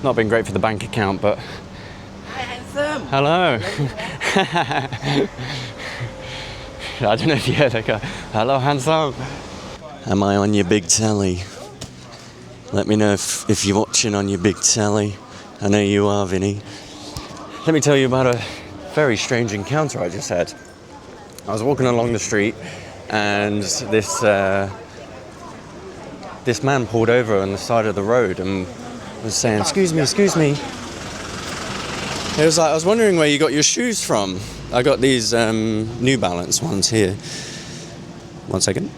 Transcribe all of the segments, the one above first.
Not been great for the bank account, but... Hi, handsome. Hello. I don't know if you heard that guy. Hello, handsome. Am I on your big telly? Let me know if you're watching on your big telly. I know you are, Vinny. Let me tell you about a very strange encounter I just had. I was walking along the street and this man pulled over on the side of the road and was saying, excuse me. It was like, I was wondering where you got your shoes from. I got these New Balance ones here. 1 second.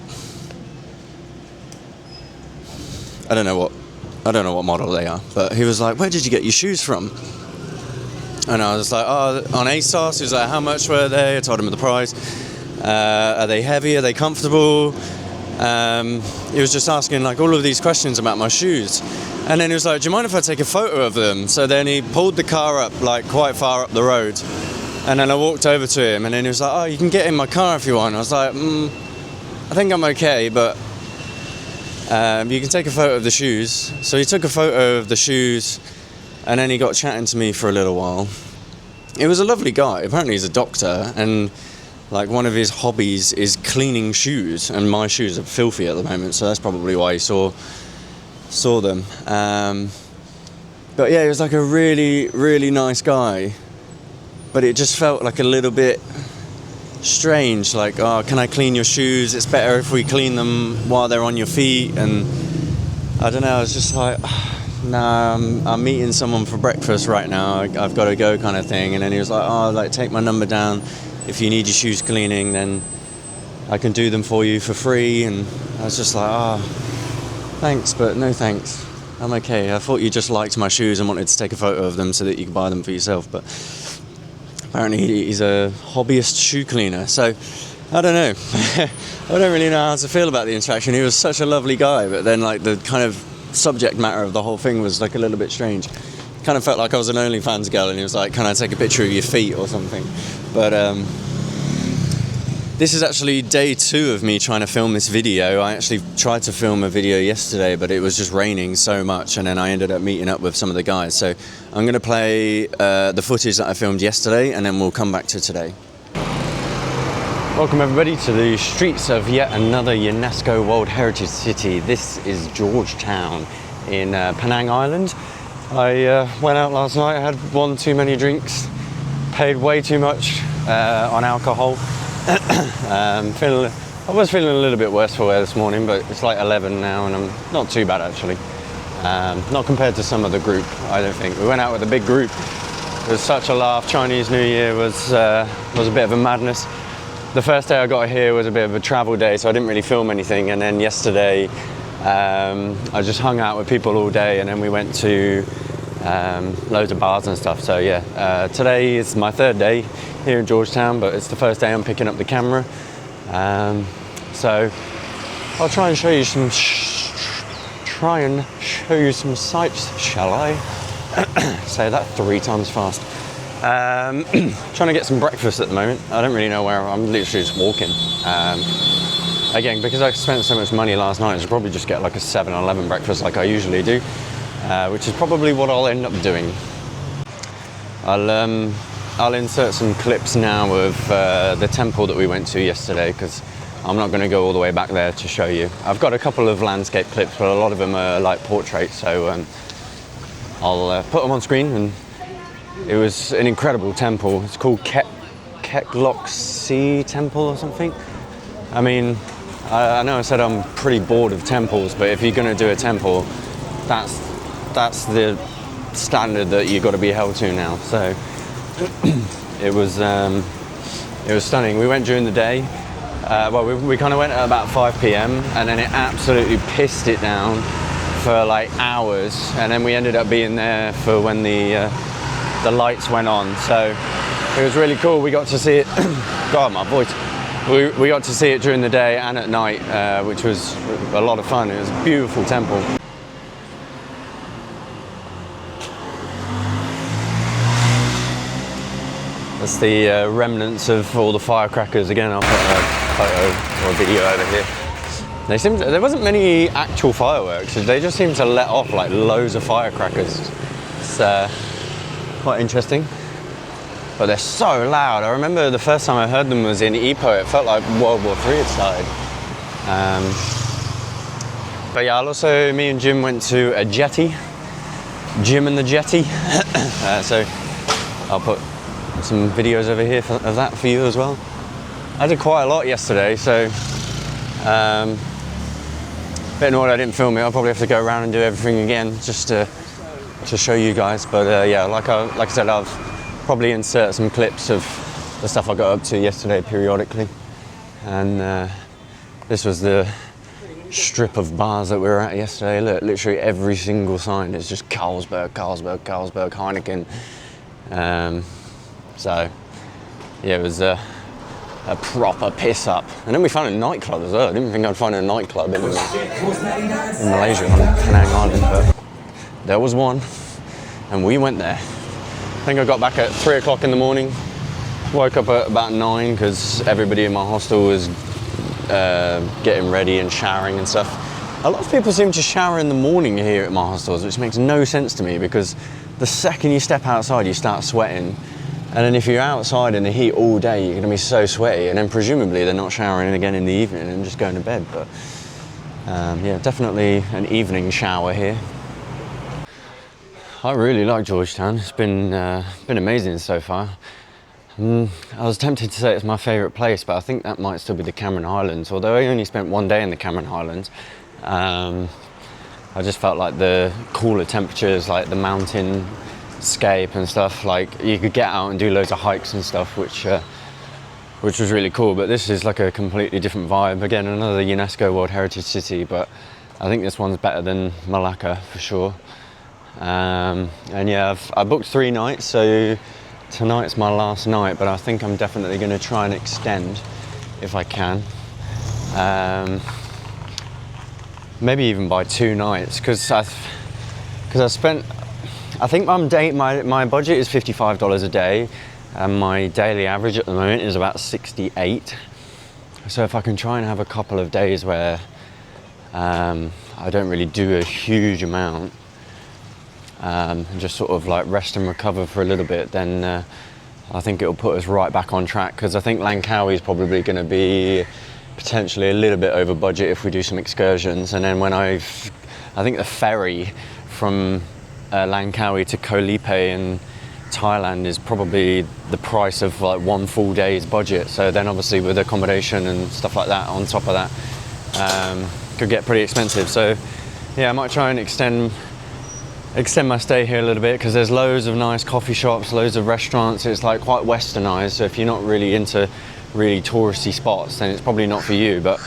I don't know what model they are, but he was like, where did you get your shoes from? And I was like, oh, on ASOS. He was like, how much were they? I told him the price. Are they heavy? Are they comfortable? He was just asking like all of these questions about my shoes. And then he was like, do you mind if I take a photo of them? So then he pulled the car up like quite far up the road. And then I walked over to him and then he was like, oh, you can get in my car if you want. I was like, I think I'm okay, but you can take a photo of the shoes. So he took a photo of the shoes and then he got chatting to me for a little while. He was a lovely guy. Apparently he's a doctor and like one of his hobbies is cleaning shoes, and my shoes are filthy at the moment, so that's probably why he saw them. But yeah, he was like a really, really nice guy, but it just felt like a little bit strange, like, oh, can I clean your shoes? It's better if we clean them while they're on your feet. And I don't know, I was just like, nah, I'm meeting someone for breakfast right now, I've got to go kind of thing. And then he was like, oh, like, take my number down. If you need your shoes cleaning, then I can do them for you for free. And I was just like, oh, thanks, but no thanks. I'm okay. I thought you just liked my shoes and wanted to take a photo of them so that you could buy them for yourself. But apparently he's a hobbyist shoe cleaner. So I don't know. I don't really know how to feel about the interaction. He was such a lovely guy, but then like the kind of subject matter of the whole thing was like a little bit strange. Kind of felt like I was an OnlyFans girl and he was like, can I take a picture of your feet or something? But this is actually day 2 of me trying to film this video. I actually tried to film a video yesterday, but it was just raining so much, and then I ended up meeting up with some of the guys. So I'm going to play the footage that I filmed yesterday, and then we'll come back to today. Welcome everybody to the streets of yet another UNESCO World Heritage City. This is Georgetown in Penang Island. I went out last night, I had one too many drinks, paid way too much on alcohol. I was feeling a little bit worse for wear this morning, but it's like 11 now and I'm not too bad actually. Not compared to some of the group, I don't think. We went out with a big group. It was such a laugh. Chinese New Year was a bit of a madness. The first day I got here was a bit of a travel day, so I didn't really film anything. And then yesterday, I just hung out with people all day, and then we went to loads of bars and stuff. So yeah, today is my 3rd day here in Georgetown, but it's the first day I'm picking up the camera. So I'll try and show you some sights, shall I? Say that 3 times fast. Trying to get some breakfast at the moment. I don't really know where. I'm literally just walking. Again, because I spent so much money last night, I should probably just get like a 7-Eleven breakfast like I usually do, which is probably what I'll end up doing. I'll insert some clips now of the temple that we went to yesterday, because I'm not going to go all the way back there to show you. I've got a couple of landscape clips, but a lot of them are like portraits, so I'll put them on screen. And it was an incredible temple. It's called Kek Lok Si Temple or something. I mean, I know I said I'm pretty bored of temples, but if you're going to do a temple, that's the standard that you've got to be held to now. So it was stunning. We went during the day. We kind of went at about 5 p.m. and then it absolutely pissed it down for like hours, and then we ended up being there for when the lights went on. So it was really cool. We got to see it. God, my voice. We got to see it during the day and at night, which was a lot of fun. It was a beautiful temple. That's the remnants of all the firecrackers. Again, I'll put a photo or a video over here. There wasn't many actual fireworks. They just seemed to let off like loads of firecrackers. quite interesting. But they're so loud. I remember the first time I heard them was in Ipoh. It felt like World War III had started. But yeah, me and Jim went to a jetty. Jim and the jetty. So I'll put some videos over here of that for you as well. I did quite a lot yesterday, so a bit annoyed I didn't film it. I'll probably have to go around and do everything again just to show you guys. But yeah, like I said, I'll probably insert some clips of the stuff I got up to yesterday periodically. And this was the strip of bars that we were at yesterday. Look, literally every single sign is just Carlsberg, Heineken. So yeah, it was a proper piss up. And then we found a nightclub as well. I didn't think I'd find a nightclub in Malaysia on Penang Island, but there was one, and we went there. I think I got back at 3 o'clock in the morning, woke up at about 9 because everybody in my hostel was getting ready and showering and stuff. A lot of people seem to shower in the morning here at my hostels, which makes no sense to me because the second you step outside you start sweating, and then if you're outside in the heat all day you're going to be so sweaty, and then presumably they're not showering again in the evening and just going to bed. But yeah, definitely an evening shower here. I really like Georgetown. It's been amazing so far. I was tempted to say it's my favourite place, but I think that might still be the Cameron Highlands. Although I only spent 1 day in the Cameron Highlands, I just felt like the cooler temperatures, like the mountain scape and stuff, like you could get out and do loads of hikes and stuff, which was really cool. But this is like a completely different vibe. Again, another UNESCO World Heritage City, but I think this one's better than Malacca for sure. And yeah, I booked 3 nights, so tonight's my last night, but I think I'm definitely going to try and extend if I can. Maybe even by 2 nights, because I spent, I think my budget is $55 a day, and my daily average at the moment is about 68. So if I can try and have a couple of days where I don't really do a huge amount, and just sort of like rest and recover for a little bit, then I think it'll put us right back on track, because I think Langkawi is probably going to be potentially a little bit over budget if we do some excursions. And then when I think the ferry from Langkawi to Koh Lipe in Thailand is probably the price of like 1 full day's budget. So then obviously with accommodation and stuff like that on top of that, could get pretty expensive. So yeah, I might try and extend my stay here a little bit, because there's loads of nice coffee shops, loads of restaurants. It's like quite westernized, so if you're not really into really touristy spots, then it's probably not for you. But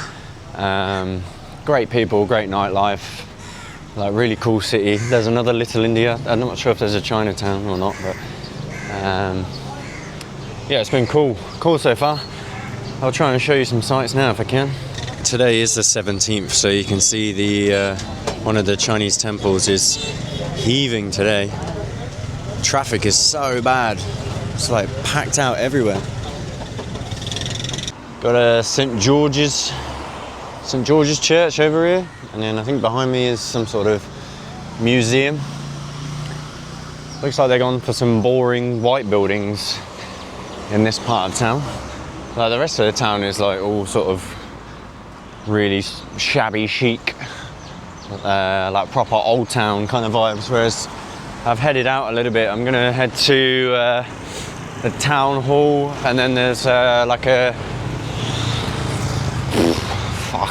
great people, great nightlife, like really cool city. There's another Little India. I'm not sure if there's a Chinatown or not, but yeah, it's been cool so far. I'll try and show you some sights now if I can. Today is the 17th, so you can see the one of the Chinese temples is heaving today. Traffic is so bad. It's like packed out everywhere. Got a St. George's Church over here, and then I think behind me is some sort of museum. Looks like they're gone for some boring white buildings in this part of town. Like the rest of the town is like all sort of really shabby chic, like proper old town kind of vibes, whereas I've headed out a little bit. I'm gonna head to the town hall, and then there's like a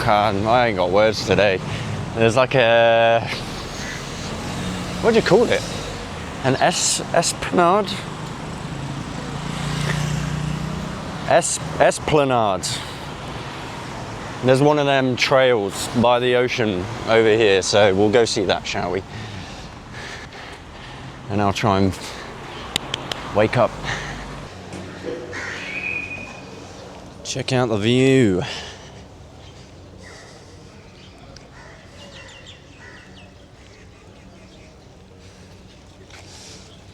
I ain't got words today. There's like a, what do you call it? An esplanade? Esplanade. There's one of them trails by the ocean over here, so we'll go see that, shall we? And I'll try and wake up. Check out the view.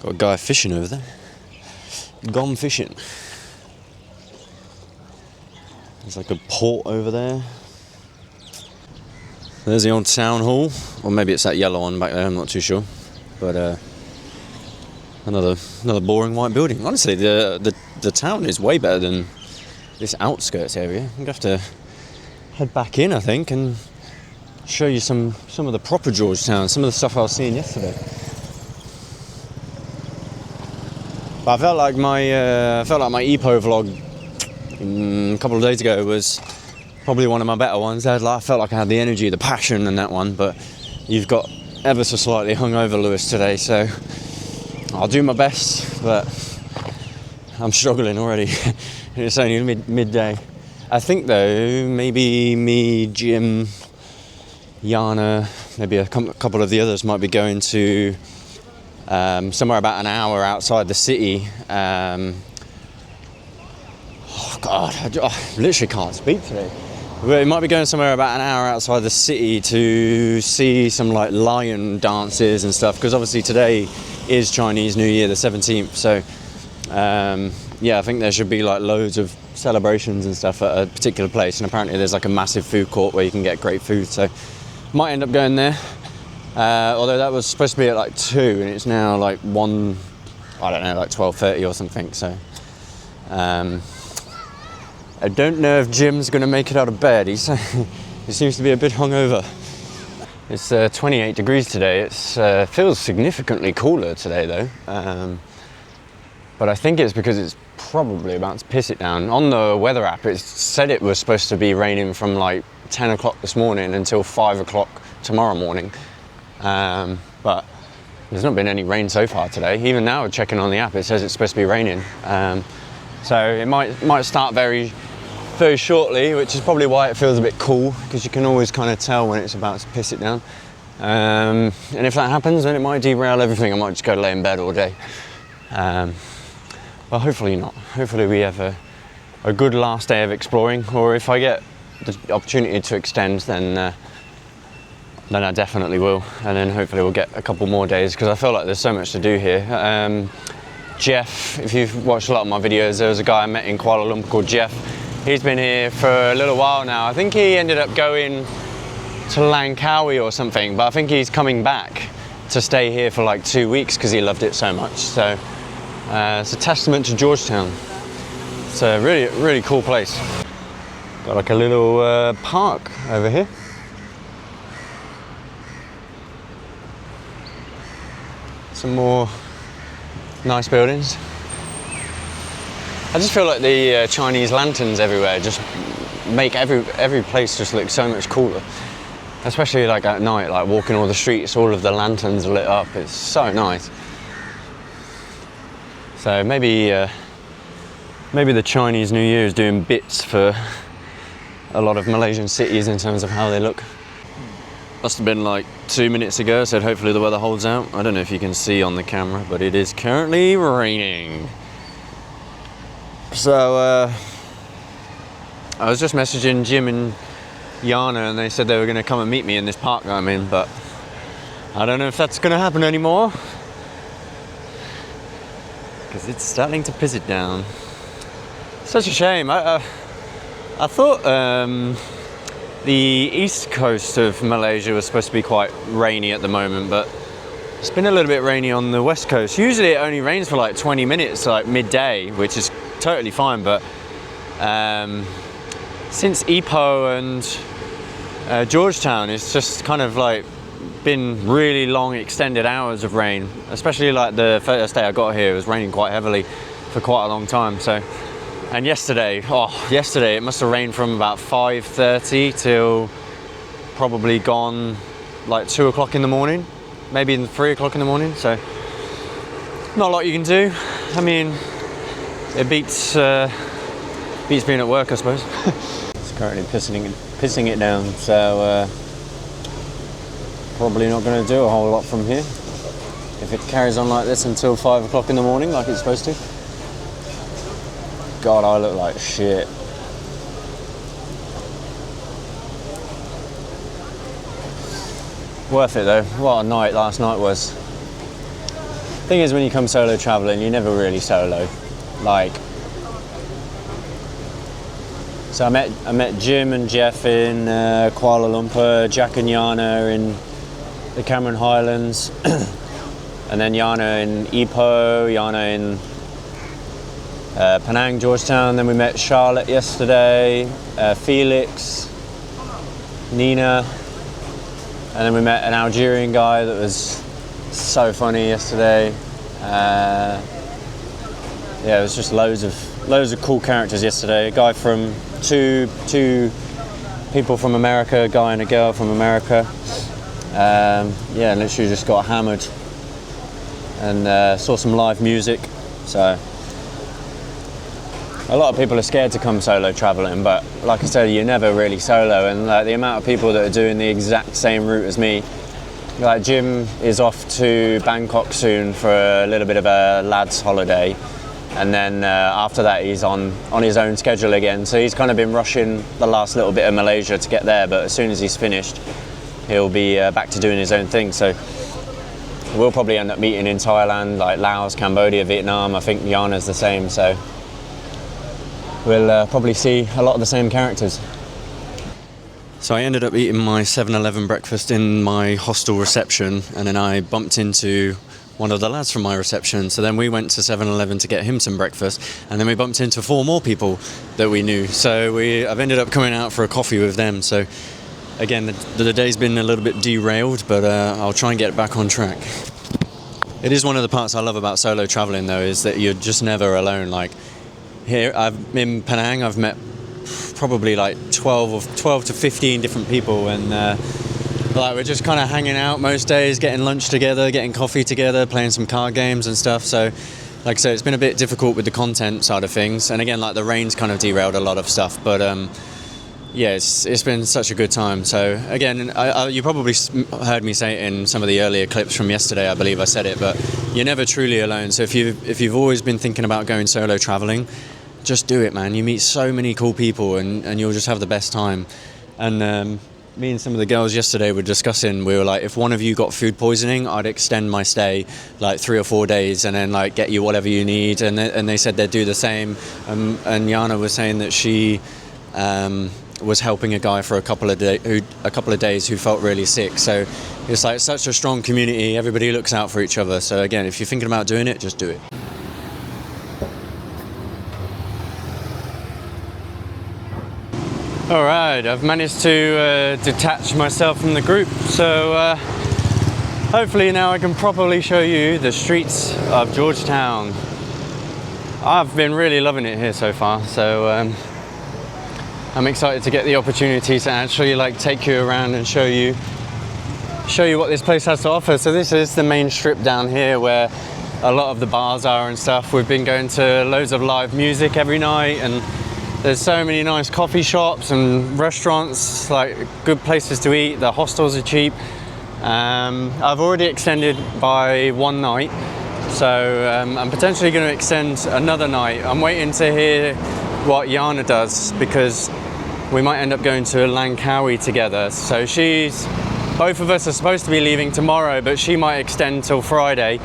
Got a guy fishing over there. Gone fishing. There's like a port over there. There's the old town hall, or maybe it's that yellow one back there, I'm not too sure. But Another boring white building. Honestly, the town is way better than this outskirts area. I'm gonna have to head back in, I think, and show you some of the proper Georgetown, some of the stuff I was seeing yesterday. But I felt like my EPO vlog a couple of days ago was probably one of my better ones. I felt like I had the energy, the passion in that one, but you've got ever so slightly hungover, Lewis, today, so I'll do my best, but I'm struggling already. It's only midday. I think though, maybe me, Jim, Yana, maybe a couple of the others might be going to somewhere about an hour outside the city. Oh God, I literally can't speak today. We might be going somewhere about an hour outside the city to see some like lion dances and stuff, because obviously today is Chinese New Year, the 17th. So yeah, I think there should be like loads of celebrations and stuff at a particular place, and apparently there's like a massive food court where you can get great food. So might end up going there. Although that was supposed to be at like 2 and it's now like 1, I don't know, like 12:30 or something. So I don't know if Jim's going to make it out of bed. He seems to be a bit hungover. It's 28 degrees today. It feels significantly cooler today though. But I think it's because it's probably about to piss it down. On the weather app, it said it was supposed to be raining from like 10 o'clock this morning until 5 o'clock tomorrow morning. But there's not been any rain so far today. Even now, checking on the app, it says it's supposed to be raining. So it might start very shortly, which is probably why it feels a bit cool, because you can always kind of tell when it's about to piss it down. And if that happens, then it might derail everything. I might just go lay in bed all day. Well, hopefully not. Hopefully we have a good last day of exploring, or if I get the opportunity to extend, then I definitely will. And then hopefully we'll get a couple more days, because I feel like there's so much to do here. Jeff, if you've watched a lot of my videos, there was a guy I met in Kuala Lumpur called Jeff. He's been here for a little while now. I think he ended up going to Langkawi or something, but I think he's coming back to stay here for like 2 weeks because he loved it so much. So it's a testament to Georgetown. It's a really, really cool place. Got like a little park over here. Some more nice buildings. I just feel like the Chinese lanterns everywhere just make every place just look so much cooler. Especially like at night, like walking all the streets, all of the lanterns lit up. It's so nice. So maybe the Chinese New Year is doing bits for a lot of Malaysian cities in terms of how they look. Must have been like 2 minutes ago, so hopefully the weather holds out. I don't know if you can see on the camera, but it is currently raining. So I was just messaging Jim and Yana, and they said they were going to come and meet me in this park that I'm in, but I don't know if that's going to happen anymore, because it's starting to piss it down. Such a shame. I thought the east coast of Malaysia was supposed to be quite rainy at the moment, but it's been a little bit rainy on the west coast. Usually it only rains for like 20 minutes, like midday, which is totally fine, but since Ipoh and Georgetown, it's just kind of like been really long extended hours of rain, especially like the first day I got here. It was raining quite heavily for quite a long time. So, and yesterday it must have rained from about 5:30 till probably gone like 2 o'clock in the morning, maybe 3 o'clock in the morning. So not a lot you can do. I mean, it beats being at work, I suppose. It's currently pissing it down, so probably not going to do a whole lot from here if it carries on like this until 5 o'clock in the morning, like it's supposed to. God, I look like shit. Worth it though. What a night last night was. Thing is, when you come solo traveling, you're never really solo. Like, so I met Jim and Jeff in Kuala Lumpur, Jack and Yana in the Cameron Highlands. and then Yana in Ipoh, Yana in Penang, Georgetown. Then we met Charlotte yesterday, Felix, Nina, and then we met an Algerian guy that was so funny yesterday. Yeah, it was just loads of cool characters yesterday. A guy from two people from America, a guy and a girl from America. Yeah, literally just got hammered and saw some live music. So a lot of people are scared to come solo traveling, but like I said, you're never really solo. And like the amount of people that are doing the exact same route as me. Like Jim is off to Bangkok soon for a little bit of a lads holiday, and then after that he's on his own schedule again. So he's kind of been rushing the last little bit of Malaysia to get there, but as soon as he's finished, he'll be back to doing his own thing. So we'll probably end up meeting in Thailand, like Laos, Cambodia, Vietnam. I think Yana's the same, so we'll probably see a lot of the same characters. So I ended up eating my 7-Eleven breakfast in my hostel reception, and then I bumped into one of the lads from my reception. So then we went to 7-Eleven to get him some breakfast, and then we bumped into 4 more people that we knew. So I've ended up coming out for a coffee with them. So again, the day's been a little bit derailed, but I'll try and get back on track. It is one of the parts I love about solo traveling, though, is that you're just never alone. Like here, in Penang, I've met probably like 12 to 15 different people, and like we're just kind of hanging out most days, getting lunch together, getting coffee together, playing some card games and stuff. So like I said, it's been a bit difficult with the content side of things, and again, like the rain's kind of derailed a lot of stuff, but yeah, it's been such a good time. So again, you probably heard me say it in some of the earlier clips from yesterday. I believe I said it, but you're never truly alone. So if you've always been thinking about going solo traveling, just do it, man. You meet so many cool people, and you'll just have the best time. And me and some of the girls yesterday were discussing, we were like, if one of you got food poisoning, I'd extend my stay like 3 or 4 days, and then like get you whatever you need. And they said they'd do the same. And Yana was saying that she was helping a guy for a couple of days who felt really sick. So it's like such a strong community. Everybody looks out for each other. So again, if you're thinking about doing it, just do it. All right, I've managed to detach myself from the group, so hopefully now I can properly show you the streets of Georgetown. I've been really loving it here so far, so I'm excited to get the opportunity to actually like take you around and show you what this place has to offer. So this is the main strip down here where a lot of the bars are and stuff. We've been going to loads of live music every night, and there's so many nice coffee shops and restaurants, like good places to eat. The hostels are cheap. I've already extended by 1 night, so I'm potentially going to extend another night. I'm waiting to hear what Yana does, because we might end up going to Langkawi together. So both of us are supposed to be leaving tomorrow, but she might extend till Friday.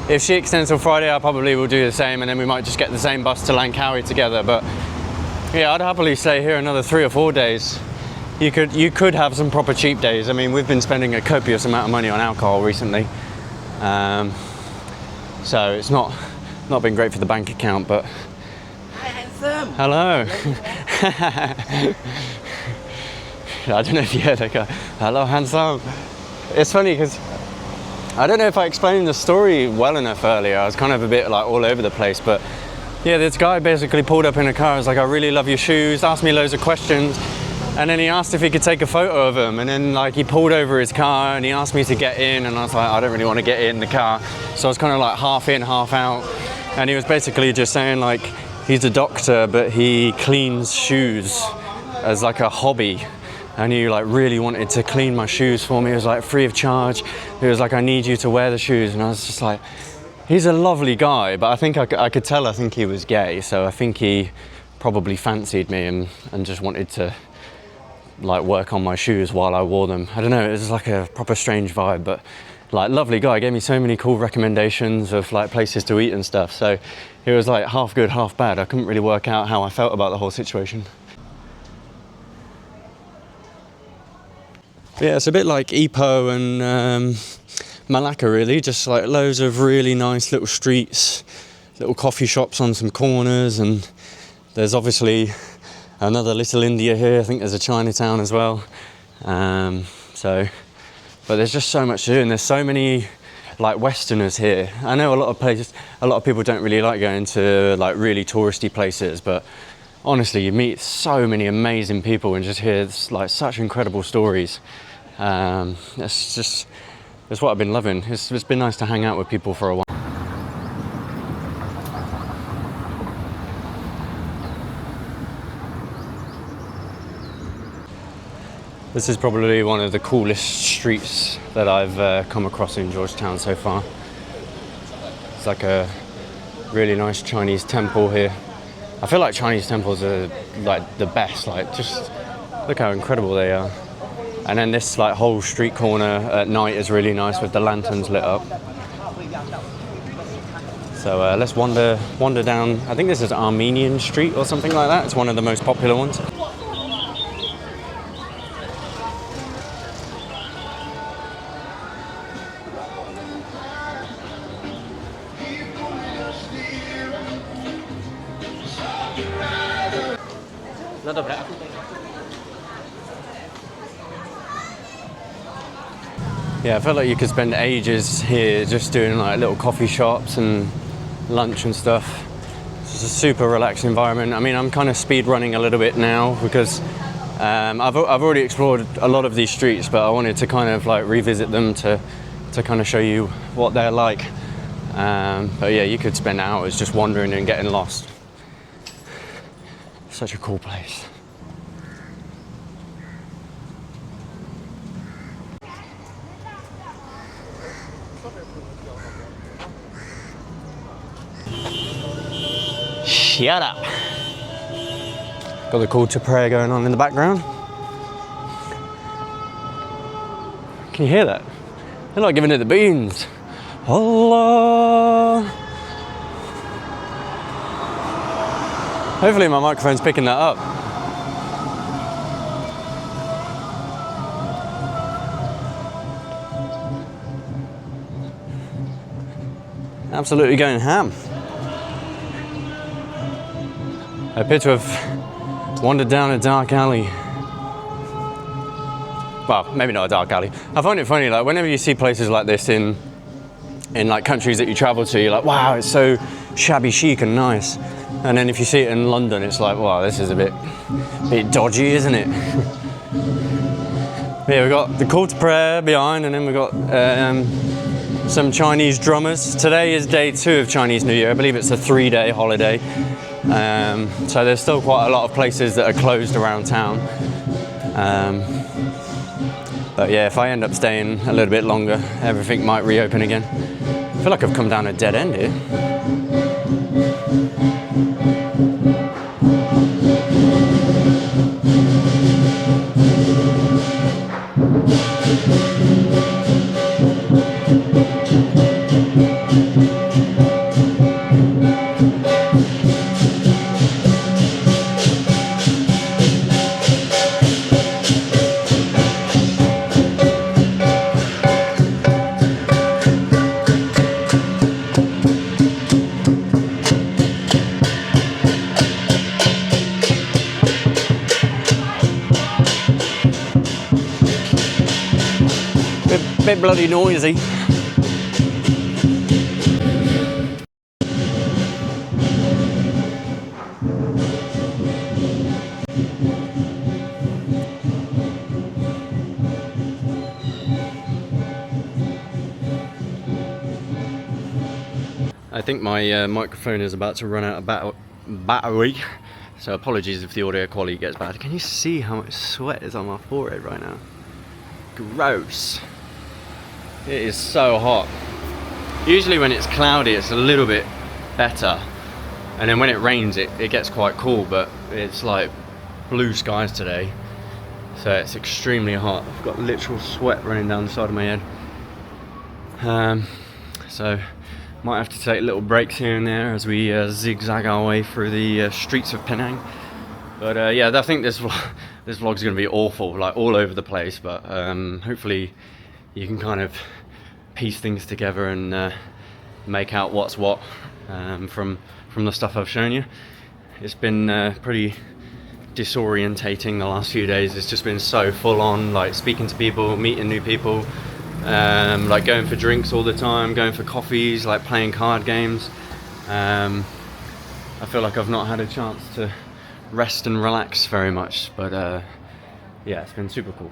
If she extends till Friday, I probably will do the same, and then we might just get the same bus to Langkawi together. But yeah, I'd happily stay here another 3 or 4 days. You could have some proper cheap days. I mean, we've been spending a copious amount of money on alcohol recently, so it's not been great for the bank account. But Hi, handsome. hello. I don't know if you heard that guy. Hello, handsome. It's funny because I don't know if I explained the story well enough earlier. I was kind of a bit like all over the place, but yeah, this guy basically pulled up in a car. I was like, I really love your shoes, asked me loads of questions, and then he asked if he could take a photo of them, and then like he pulled over his car and he asked me to get in, and I was like, I don't really want to get in the car. So I was kind of like half in, half out, and he was basically just saying like he's a doctor, but he cleans shoes as like a hobby, and he like really wanted to clean my shoes for me. It was like free of charge. He was like, I need you to wear the shoes, and I was just like, he's a lovely guy, but I think I could tell, I think he was gay, so I think he probably fancied me and just wanted to like work on my shoes while I wore them. I don't know, it was like a proper strange vibe, but like lovely guy, gave me so many cool recommendations of like places to eat and stuff, so it was like half good, half bad. I couldn't really work out how I felt about the whole situation. Yeah, it's a bit like Ipoh and Malacca really, just like loads of really nice little streets, little coffee shops on some corners, and there's obviously another Little India here. I think there's a Chinatown as well. But there's just so much to do, and there's so many like Westerners here. I know a lot of people don't really like going to like really touristy places, but honestly, you meet so many amazing people and just hear like such incredible stories. It's what I've been loving. It's been nice to hang out with people for a while. This is probably one of the coolest streets that I've come across in Georgetown so far. It's like a really nice Chinese temple here. I feel like Chinese temples are like the best, like just look how incredible they are. And then this like whole street corner at night is really nice with the lanterns lit up. So let's wander down. I think this is Armenian Street or something like that. It's one of the most popular ones. Yeah, I felt like you could spend ages here just doing like little coffee shops and lunch and stuff. It's just a super relaxed environment. I mean, I'm kind of speed running a little bit now because I've already explored a lot of these streets, but I wanted to kind of like revisit them to kind of show you what they're like. But yeah, you could spend hours just wandering and getting lost. Such a cool place. Shut up. Got the call to prayer going on in the background. Can you hear that? They're like giving it the beans. Allah. Hopefully my microphone's picking that up. Absolutely going ham. I appear to have wandered down a dark alley. Well, maybe not a dark alley. I find it funny, like whenever you see places like this in like countries that you travel to, you're like, wow, it's so shabby chic and nice. And then if you see it in London, it's like, wow, this is a bit dodgy, isn't it? Yeah, we've got the call to prayer behind, and then we've got some Chinese drummers. Today is day 2 of Chinese New Year. I believe it's a 3-day holiday. So there's still quite a lot of places that are closed around town. But yeah, if I end up staying a little bit longer, everything might reopen again. I feel like I've come down a dead end here. Bit bloody noisy. I think my microphone is about to run out of battery, so apologies if the audio quality gets bad. Can you see how much sweat is on my forehead right now? Gross. It is so hot. Usually when it's cloudy it's a little bit better, and then when it rains it gets quite cool, but it's like blue skies today, so it's extremely hot. I've got literal sweat running down the side of my head. So might have to take little breaks here and there as we zigzag our way through the streets of Penang. But yeah, I think this vlog's going to be awful, like all over the place, but hopefully you can kind of piece things together and make out what's what from the stuff I've shown you. It's been pretty disorientating the last few days. It's just been so full on, like speaking to people, meeting new people, like going for drinks all the time, going for coffees, like playing card games. I feel like I've not had a chance to rest and relax very much, but yeah, it's been super cool.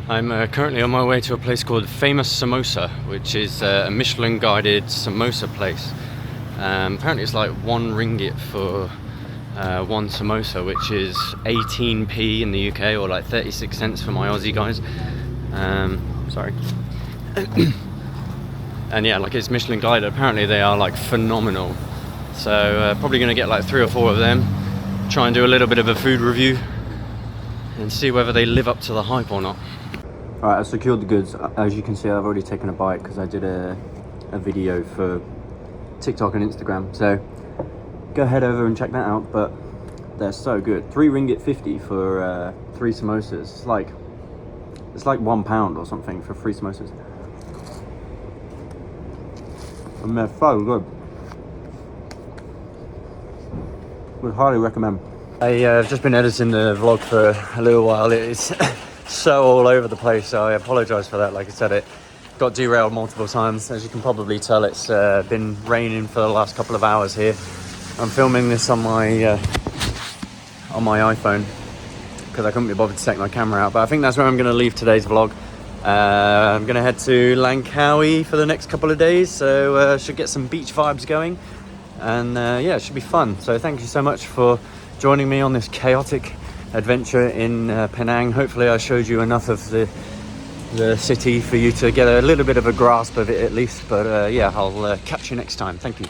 I'm currently on my way to a place called Famous Samosa, which is a Michelin guided samosa place. Apparently it's like 1 ringgit for 1 samosa, which is 18p in the UK, or like 36 cents for my Aussie guys. Sorry. And yeah, like it's Michelin guided. Apparently they are like phenomenal. So probably going to get like 3 or 4 of them, try and do a little bit of a food review and see whether they live up to the hype or not. Alright, I've secured the goods. As you can see, I've already taken a bite because I did a video for TikTok and Instagram. So go head over and check that out. But they're so good. 3 ringgit 50 for 3 samosas. It's like £1 or something for 3 samosas. And they're so good. Would highly recommend. I've just been editing the vlog for a little while. It's so all over the place, so I apologise for that. Like I said, it got derailed multiple times. As you can probably tell, it's been raining for the last couple of hours here. I'm filming this on my iPhone because I couldn't be bothered to take my camera out. But I think that's where I'm going to leave today's vlog. I'm going to head to Langkawi for the next couple of days, so should get some beach vibes going. And yeah, it should be fun. So thank you so much for joining me on this chaotic adventure in Penang. Hopefully I showed you enough of the city for you to get a little bit of a grasp of it at least. But yeah, I'll catch you next time. Thank you.